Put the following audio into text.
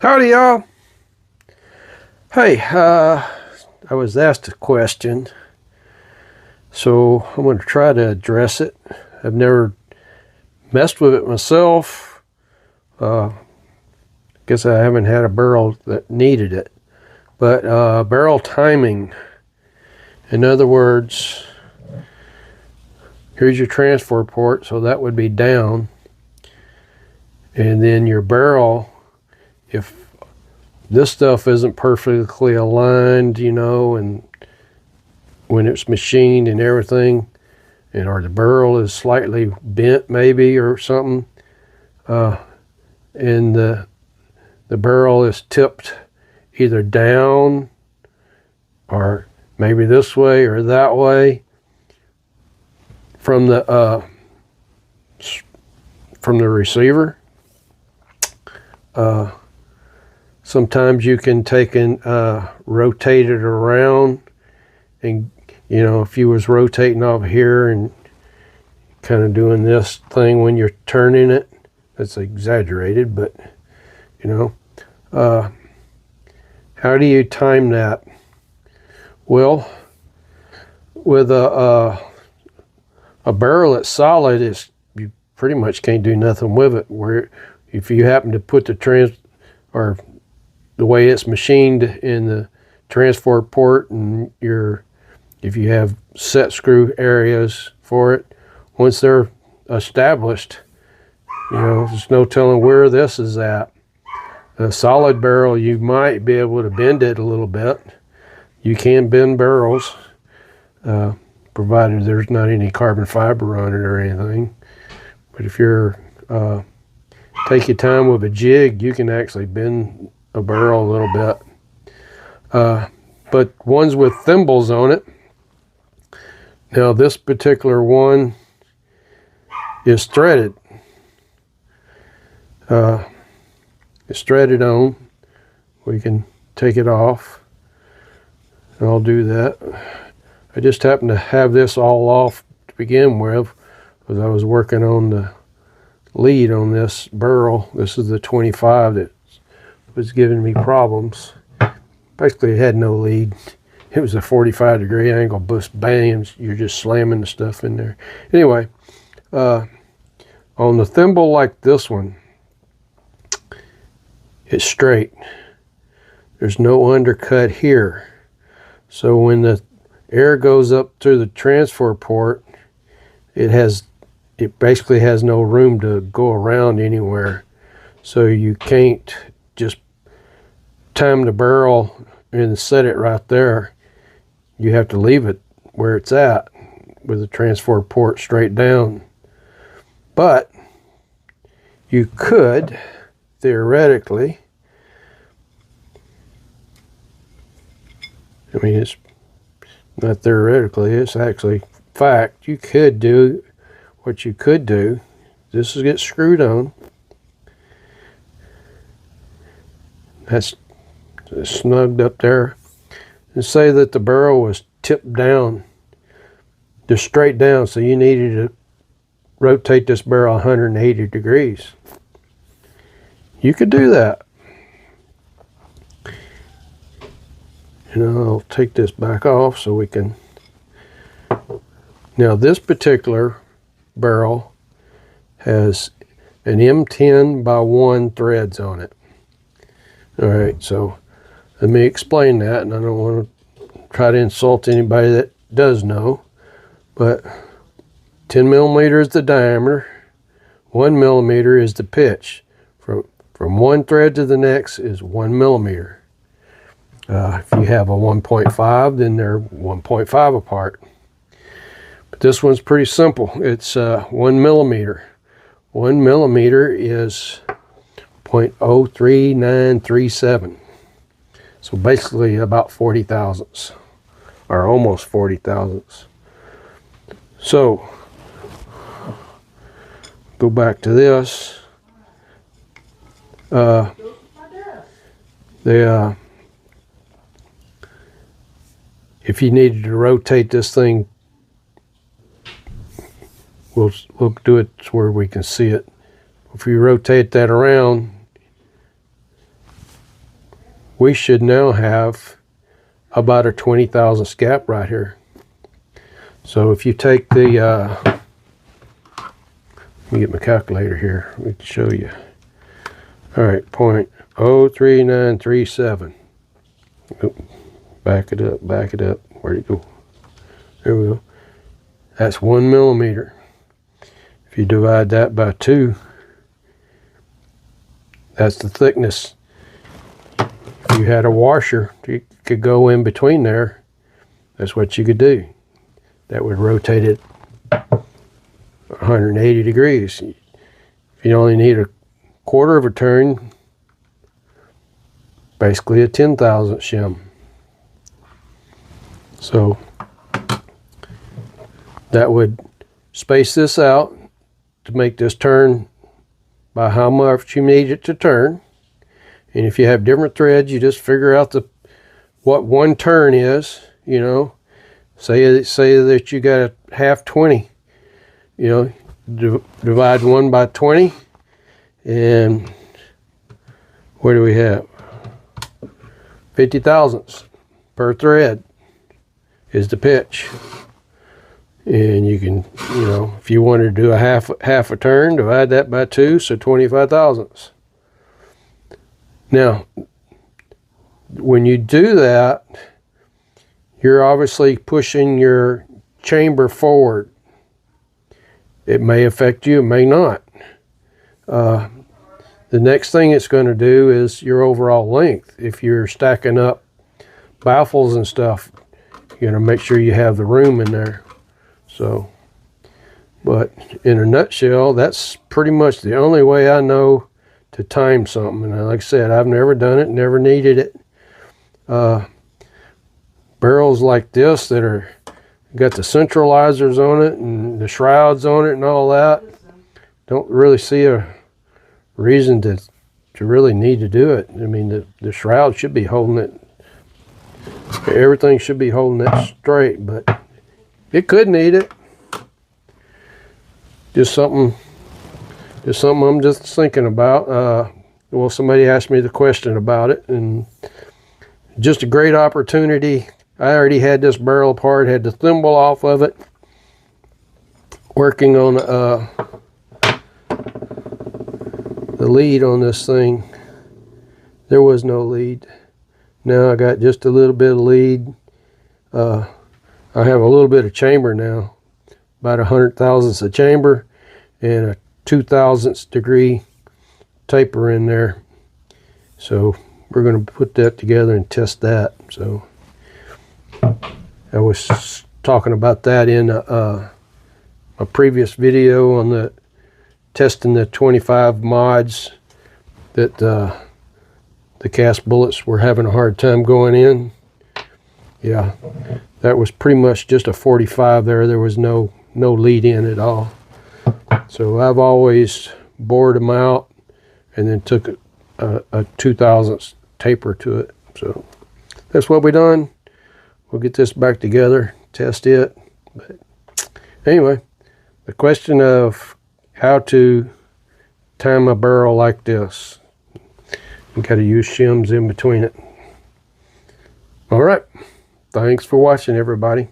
Howdy, y'all. Hey, I was asked a question, so I'm going to try to address it. I've never messed with it myself. Guess I haven't had a barrel that needed it. But barrel timing. In other words, here's your transfer port, so that would be down. And then your barrel, if this stuff isn't perfectly aligned, and when it's machined and everything, or the barrel is slightly bent maybe or something, and the barrel is tipped either down or maybe this way or that way from the receiver. Sometimes you can take and rotate it around, and if you was rotating off here and kind of doing this thing when you're turning it, that's exaggerated, but how do you time that? Well, with a barrel that's solid, you pretty much can't do nothing with it. Where if you happen to put or the way it's machined in the transfer port, and if you have set screw areas for it, once they're established, there's no telling where this is at. A solid barrel, you might be able to bend it a little bit. You can bend barrels, provided there's not any carbon fiber on it or anything. But if you're take your time with a jig, you can actually bend a barrel a little bit. But ones with thimbles on it, now this particular one is threaded. It's threaded on. We can take it off. And I'll do that. I just happen to have this all off to begin with, because I was working on the lead on this barrel. This is the 25 that was giving me problems. Basically, it had no lead. It was a 45-degree angle, bust bang, you're just slamming the stuff in there. Anyway, on the thimble like this one, it's straight. There's no undercut here. So when the air goes up through the transfer port, it basically has no room to go around anywhere. So you can't just time the barrel and set it right there. You have to leave it where it's at with the transfer port straight down. But you could theoretically, I mean, it's not theoretically, it's actually fact. You could do what you could do. This is get screwed on. That's snugged up there. And say that the barrel was tipped down, just straight down, so you needed to rotate this barrel 180 degrees. You could do that. I'll take this back off so we can. Now this particular barrel has an M10 by 1 threads on it. All right, so let me explain that, and I don't want to try to insult anybody that does know, but 10 millimeter is the diameter, 1 millimeter is the pitch. From one thread to the next is 1 millimeter. If you have a 1.5, then they're 1.5 apart. But this one's pretty simple. It's 1 millimeter. 1 millimeter is 0.03937. So basically about 40 thousandths, or almost 40 thousandths. So go back to this. If you needed to rotate this thing, we'll do it to where we can see it. If you rotate that around, we should now have about a 20 thousandths gap right here. So if you take the, let me get my calculator here, let me show you. All right, 0.03937. Oop, back it up, where'd it go? There we go. That's 1 millimeter. If you divide that by 2, that's the thickness. If you had a washer, you could go in between there. That's what you could do. That would rotate it 180 degrees. If you only need a quarter of a turn, basically a 10,000th shim. So that would space this out to make this turn by how much you need it to turn. And if you have different threads, you just figure out what one turn is. You know, say that you got a half 20. You know, divide 1 by 20, and what do we have? 50 thousandths per thread is the pitch. And you can, you know, if you wanted to do a half a turn, divide that by 2, so 25 thousandths. Now, when you do that, you're obviously pushing your chamber forward. It may affect you, it may not. The next thing it's going to do is your overall length. If you're stacking up baffles and stuff, you're going to make sure you have the room in there. So, but in a nutshell, that's pretty much the only way I know to time something. And like I said, I've never done it, never needed it. Barrels like this that are got the centralizers on it and the shrouds on it and all that, don't really see a reason to really need to do it. I mean, the shroud should be holding it. Everything should be holding it straight, but it could need it. Just something I'm just thinking about. Well, somebody asked me the question about it, and just a great opportunity. I already had this barrel apart, had the thimble off of it, working on the lead on this thing. There was no lead. Now I got just a little bit of lead. I have a little bit of chamber now, about 100 thousandths of chamber and a 2,000th degree taper in there. So we're going to put that together and test that. So I was talking about that in a previous video on the testing the 25 mods that the cast bullets were having a hard time going in. Yeah, that was pretty much just a 45 there. There was no lead in at all. So I've always bored them out and then took a 2,000th taper to it. So that's what we done. We'll get this back together, test it. But anyway, the question of how to time a barrel like this, you got to use shims in between it. All right, thanks for watching, everybody.